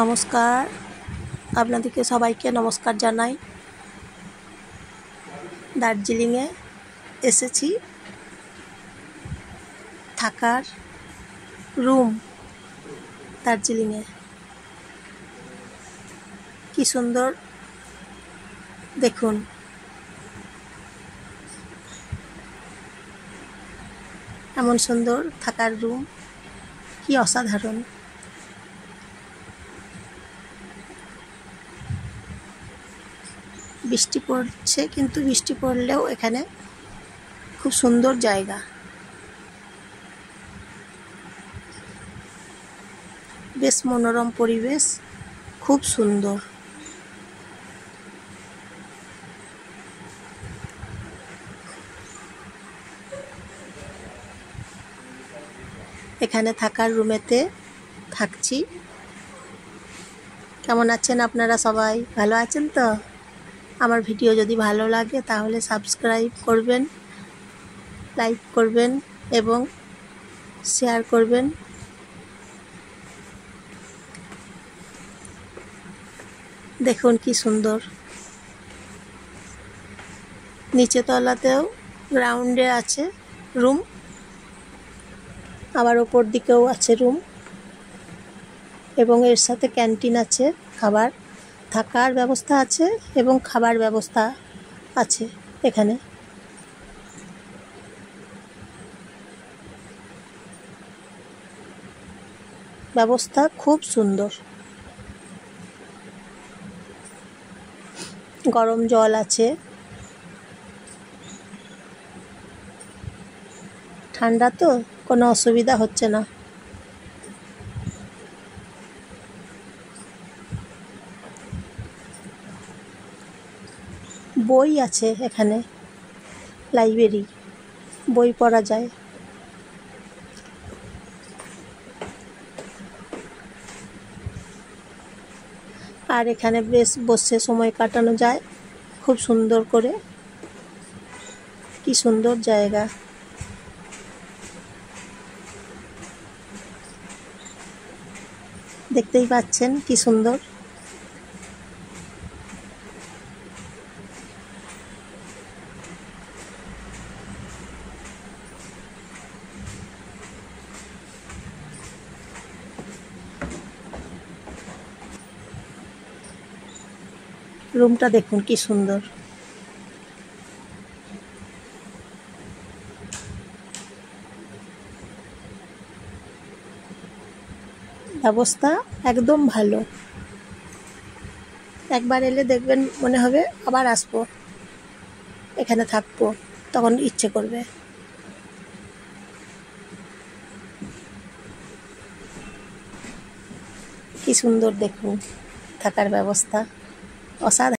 নমস্কার, আপনাদেরকে সবাইকে নমস্কার জানাই। দার্জিলিংয়ে এসেছি থাকার রুম। দার্জিলিংয়ে কি সুন্দর দেখুন, এমন সুন্দর থাকার রুম, কি অসাধারণ। বৃষ্টি পড়ছে, কিন্তু বৃষ্টি পড়লেও এখানে খুব সুন্দর জায়গা। বেশ মনোরম পরিবেশ, খুব সুন্দর। এখানে থাকার রুমেতে থাকছি। কেমন আছেন আপনারা সবাই? ভালো আছেন তো? আমার ভিডিও যদি ভালো লাগে তাহলে সাবস্ক্রাইব করবেন, লাইক করবেন এবং শেয়ার করবেন। দেখুন কি সুন্দর। নিচে তলাতেও গ্রাউন্ডে আছে রুম, আবার ওপর দিকেও আছে রুম, এবং এর সাথে ক্যান্টিন আছে, খাবার থাকার ব্যবস্থা আছে এবং খাবার ব্যবস্থা আছে। এখানে ব্যবস্থা খুব সুন্দর। গরম জল আছে, ঠান্ডা তো কোনো অসুবিধা হচ্ছে না। বই আছে এখানে, লাইব্রেরি, বই পড়া যায়। আর এখানে বেশ বসে সময় কাটানো যায় খুব সুন্দর করে। কি সুন্দর জায়গা। দেখতেই পাচ্ছেন কি সুন্দর। রুমটা দেখুন কি সুন্দর। ব্যবস্থা একদম ভালো। একবার এলে দেখবেন মনে হবে আবার আসবো, এখানে থাকবো, তখন ইচ্ছে করবে। কি সুন্দর দেখুন থাকার ব্যবস্থা, অসাধারণ।